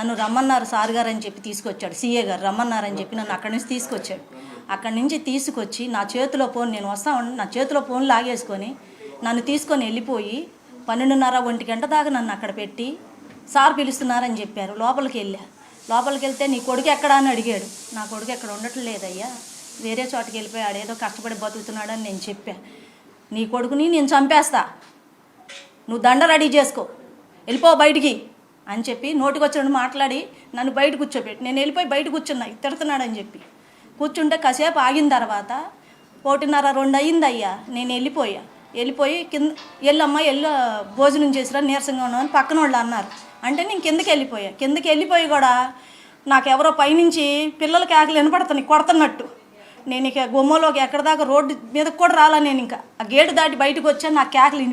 నన్ను రమ్మన్నారు సార్ గారు అని చెప్పి తీసుకొచ్చాడు. సీఏ గారు రమ్మన్నారని చెప్పి నన్ను అక్కడి నుంచి తీసుకొచ్చాడు. అక్కడి నుంచి తీసుకొచ్చి నా చేతిలో ఫోన్, నేను వస్తా నా చేతిలో ఫోన్ లాగేసుకొని నన్ను తీసుకొని వెళ్ళిపోయి 12:30 1 గంట దాకా నన్ను అక్కడ పెట్టి సార్ పిలుస్తున్నారని చెప్పారు. లోపలికి వెళ్తే నీ కొడుకు ఎక్కడా అని అడిగాడు. నా కొడుకు ఎక్కడ ఉండటం లేదయ్యా, వేరే చోటకి వెళ్ళిపోయాడు, ఏదో కష్టపడి బతుకుతున్నాడని నేను చెప్పాను. నీ కొడుకుని నేను చంపేస్తా, నువ్వు దండ రెడీ చేసుకో, వెళ్ళిపో బయటికి అని చెప్పి నోటికి వచ్చినట్టు మాట్లాడి నన్ను బయట కూర్చోబెట్టి నేను వెళ్ళిపోయి బయట కూర్చున్నా. తిడుతున్నాడని చెప్పి కూర్చుంటే కాసేపు ఆగిన తర్వాత 1:30 2 అయ్యిందయ్యా. నేను వెళ్ళిపోయి కింద వెళ్ళమ్మా భోజనం చేసిరా నీరసంగా ఉన్నామని పక్కన వాళ్ళు అన్నారు. అంటే నేను కిందకి వెళ్ళిపోయి కూడా నాకెవరో పైనుంచి పిల్లల కేకలు వినపడుతున్నాయి కొడుతున్నట్టు. నేను ఇక గుమ్మలోకి ఎక్కడ దాకా రోడ్డు మీదకి కూడా రాలా. నేను ఇంకా ఆ గేటు దాటి బయటకు వచ్చా. నాకు కేకలు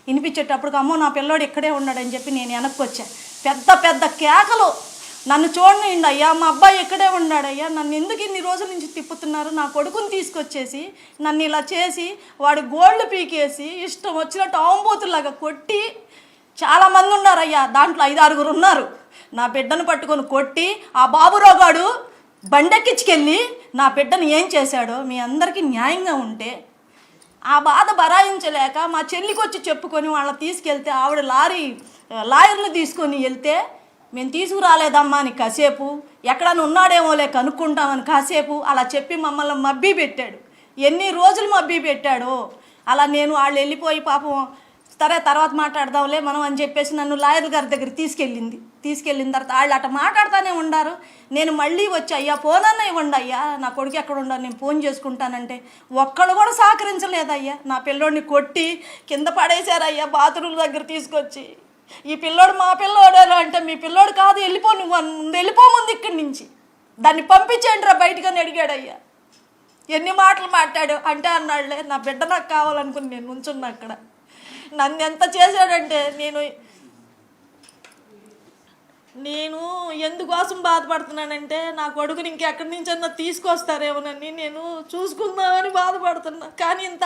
వినిపించేటప్పుడు అమ్మో నా పిల్లోడు ఇక్కడే ఉన్నాడని చెప్పి నేను వెనక్కి వచ్చా. పెద్ద కేకలు. నన్ను చూడండి అయ్యా, మా అబ్బాయి ఇక్కడే ఉన్నాడయ్యా, నన్ను ఎందుకు ఇన్ని రోజుల నుంచి తిప్పుతున్నారు, నా కొడుకుని తీసుకొచ్చేసి నన్ను ఇలా చేసి వాడి గోల్డ్ పీకేసి ఇష్టం వచ్చినట్టు ఆంబోతులాగా కొట్టి, చాలామంది ఉన్నారయ్యా, దాంట్లో 5-6 ఉన్నారు. నా బిడ్డను పట్టుకొని కొట్టి ఆ బాబురావుగాడు బండెక్కించుకెళ్ళి నా బిడ్డను ఏం చేశాడో మీ అందరికీ న్యాయంగా ఉంటే ఆ బాధ బరాయించలేక మా చెల్లికి వచ్చి చెప్పుకొని వాళ్ళని తీసుకెళ్తే ఆవిడ లాయర్ని తీసుకొని వెళ్తే మేము తీసుకురాలేదమ్మా అని కాసేపు, ఎక్కడన్నా ఉన్నాడేమోలే కనుక్కుంటామని కాసేపు అలా చెప్పి మమ్మల్ని మబ్బీ పెట్టాడు. ఎన్ని రోజులు మబ్బీ పెట్టాడో అలా. నేను వాళ్ళు వెళ్ళిపోయి పాపం సరే తర్వాత మాట్లాడదాంలే మనం అని చెప్పేసి నన్ను లాయర్ గారి దగ్గర తీసుకెళ్ళిన తర్వాత వాళ్ళు అట్లా మాట్లాడుతూనే ఉన్నారు. నేను మళ్ళీ వచ్చి అయ్యా ఫోన్ అన్న ఇవ్వండి అయ్యా, నా కొడుకు ఎక్కడ ఉండాలి, నేను ఫోన్ చేసుకుంటానంటే ఒక్కళ్ళు కూడా సహకరించలేదయ్యా. నా పిల్లోడిని కొట్టి కింద పడేశారయ్యా బాత్రూమ్ దగ్గర తీసుకొచ్చి. ఈ పిల్లోడు మా పిల్లోడు అంటే మీ పిల్లోడు కాదు, నువ్వు వెళ్ళిపో ముందు ఇక్కడి నుంచి, దాన్ని పంపించండి రా బయటకని అడిగాడయ్యా. ఎన్ని మాటలు మాట్లాడు అంటే అన్నాడులే, నా బిడ్డ నాకు కావాలనుకుని నేను ఉంచున్నా అక్కడ. నన్ను ఎంత చేశాడంటే నేను ఎందుకోసం బాధపడుతున్నానంటే నా కొడుకుని ఇంకెక్కడి నుంచన్నా తీసుకొస్తారేమోనని నేను చూసుకుందామని బాధపడుతున్నా. కానీ ఇంత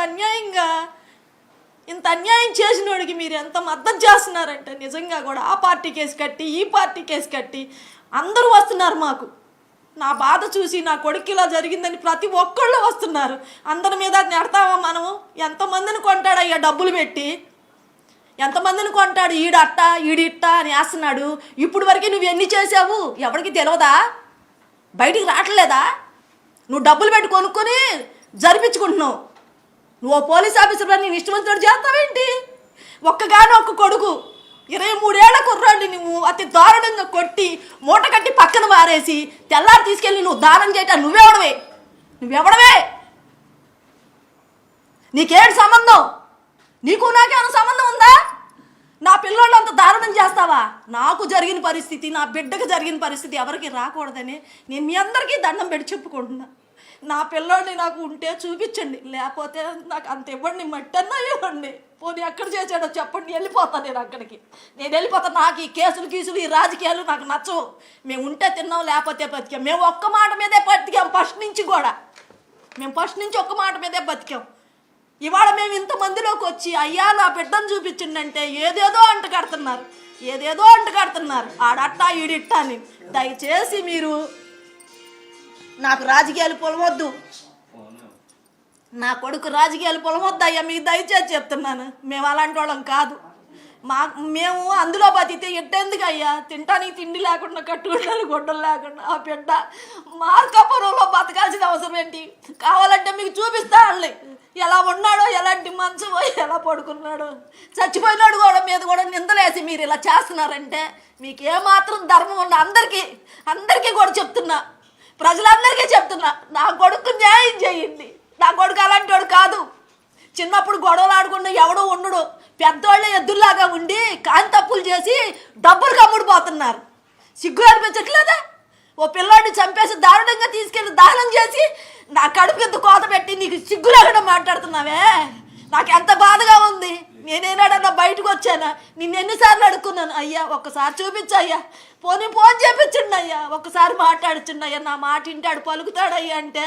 అన్యాయం చేసినోడికి మీరు ఎంత మద్దతు చేస్తున్నారంటే నిజంగా కూడా ఆ పార్టీ కేసు కట్టి ఈ పార్టీ కేసు కట్టి అందరూ వస్తున్నారు మాకు. నా బాధ చూసి నా కొడుకు ఇలా జరిగిందని ప్రతి ఒక్కళ్ళు వస్తున్నారు. అందరి మీద నెడతామా మనము? ఎంతమందిని కొంటాడయ్యా డబ్బులు పెట్టి, ఎంతమందిని కొంటాడు, ఈడట్ట ఈడిట్ట అని వేస్తున్నాడు. ఇప్పుడు వరకు నువ్వు ఎన్ని చేసావు ఎవరికి తెలియదా? బయటికి రావట్లేదా? నువ్వు డబ్బులు పెట్టి కొనుక్కొని జరిపించుకుంటున్నావు. నువ్వు పోలీస్ ఆఫీసర్ నేను ఇష్టమంతుడు చేస్తావేంటి? ఒక్క కొడుకు 23 ఏళ్ల కుర్రాడిని నువ్వు అతి దారుణంగా కొట్టి మూట కట్టి పక్కన మారేసి తెల్లారి తీసుకెళ్ళి నువ్వు దానం చేయటం నువ్వెవడవే? నీకేంటి సంబంధం? నీకు నాకేమైనా సంబంధం ఉందా? నా పిల్లోళ్ళు అంత దారుణం చేస్తావా? నాకు జరిగిన పరిస్థితి, నా బిడ్డకు జరిగిన పరిస్థితి ఎవరికి రాకూడదని నేను మీ అందరికీ దండం పెట్టి చెప్పుకుంటున్నా. నా పిల్లోడిని నాకు ఉంటే చూపించండి, లేకపోతే నాకు అంత ఇవ్వండి, మట్టన్నా ఇవ్వండి. పోనీ ఎక్కడ చేశాడో చెప్పండి, వెళ్ళిపోతాను నేను అక్కడికి. నేను వెళ్ళిపోతాను. నాకు ఈ కేసులు ఈ రాజకీయాలు నాకు నచ్చవు. మేము ఉంటే తిన్నాం, లేకపోతే బతికాం. మేము ఒక్క మాట మీదే బతికాం ఫస్ట్ నుంచి ఒక్క మాట మీదే బతికాం. ఇవాళ మేము ఇంతమందిలోకి వచ్చి అయ్యా నా బిడ్డను చూపించిండంటే ఏదేదో అంట కడుతున్నారు ఆడట్టా ఈడిట్టా అని. దయచేసి మీరు నాకు రాజకీయాలు పొలవద్దు, నా కొడుకు రాజకీయాలు పొలవద్దు అయ్యా, మీకు దయచేసి చెప్తున్నాను. మేము అలాంటి వాళ్ళం కాదు. మేము అందులో బతికితే ఎట్టేందుకు అయ్యా? తింటానికి తిండి లేకుండా, కట్టుకుంటానికి గుడ్డలు లేకుండా ఆ బిడ్డ మార్కాపురంలో బతకాల్సిన అవసరం ఏంటి? కావాలంటే మీకు చూపిస్తా వాళ్ళని ఎలా ఉన్నాడో, ఎలాంటి మంచమో, ఎలా పడుకున్నాడో. చచ్చిపోయినాడు కూడా మీద కూడా నిందలేసి మీరు ఇలా చేస్తున్నారంటే మీకు ఏమాత్రం ధర్మం ఉన్న అందరికీ కూడా చెప్తున్నా, ప్రజలందరికీ చెప్తున్నా, నా కొడుకు న్యాయం చేయండి. నా కొడుకు అలాంటి వాడు కాదు. చిన్నప్పుడు గొడవలు ఆడుకుంటూ ఎవడో ఉండడు, పెద్దవాళ్ళే ఎద్దుల్లాగా ఉండి కాని తప్పులు చేసి డబ్బులు కమ్ముడిపోతున్నారు. సిగ్గు అనిపించట్లేదా? ఓ పిల్లాడిని చంపేసి దారుణంగా తీసుకెళ్ళి దానం చేసి నా కడుపు ఎంత కోత పెట్టి నీకు సిగ్గు లేకుండా మాట్లాడుతున్నావే? నాకు ఎంత బాధగా ఉంది. నేనేనాడన్నా బయటకు వచ్చానా? నిన్ను ఎన్నిసార్లు అడుక్కున్నాను, అయ్యా ఒక్కసారి చూపించు అయ్యా, ఫోన్ చేపించండి అయ్యా, ఒక్కసారి మాట్లాడుచుండి అయ్యా, నా మాట ఇంటాడు పలుకుతాడయ్యా అంటే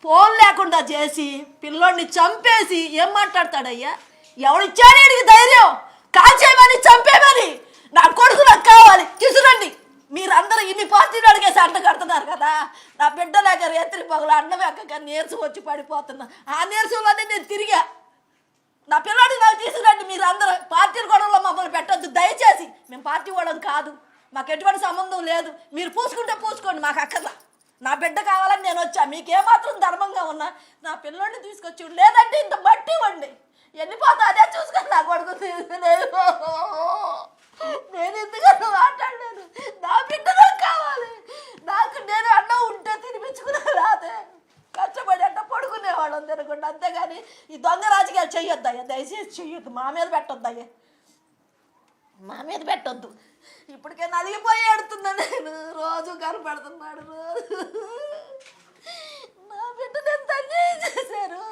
ఫోన్ లేకుండా చేసి పిల్లోడిని చంపేసి ఏం మాట్లాడతాడయ్యా? ఎవడిచ్చాడు వీడికి ధైర్యం? కాల్చేయమని చంపేమని? నా కొడుకు నాకు కావాలి, తీసుకురండి. మీరందరూ ఇన్ని పార్టీలు అడిగేసి అంట కడుతున్నారు కదా. నా బిడ్డ లేక రేత్రి పగలు అన్నం ఎక్కక నీరసం వచ్చి పడిపోతున్నా. ఆ నీరసంలోనే నేను తిరిగా. నా పిల్లాడిని నాకు తీసుకురండి. మీరు అందరూ పార్టీల గొడవలో మమ్మల్ని పెట్టద్దు దయచేసి. మేము పార్టీ వాళ్ళం కాదు, మాకు ఎటువంటి సంబంధం లేదు. మీరు పూసుకుంటే పూసుకోండి, మాకు అక్కర్లా. నా బిడ్డ కావాలని నేను వచ్చా. మీకేమాత్రం ధర్మంగా ఉన్నా నా పిల్లోడిని తీసుకొచ్చి, లేదంటే ఇంత బట్టి ఇవ్వండి, వెళ్ళిపోతా. అదే చూసుకొని నా కొడుకు తీసుకులేదు. నేను ఎందుకన్నా మాట్లాడలేదు. నా బిడ్డ నాకు కావాలి. నాకు నేను అన్నం ఉంటే తినిపించుకునే రాదే. కష్టపడి అంటే పడుకునేవాళ్ళం తినకుండా. అంతేగాని ఈ దొంగ రాజకీయాలు చెయ్యొద్దయ్యా, దయచేసి చెయ్యొద్దు. మా మీద పెట్టొద్దయ్యా, మా మీద పెట్టొద్దు. ఇప్పటికే నలిగిపోయి ఆడుతున్నా నేను. రోజు కనపడుతున్నాడు. రోజు నా బిడ్డ ఎంత అన్యాయం చేశారు.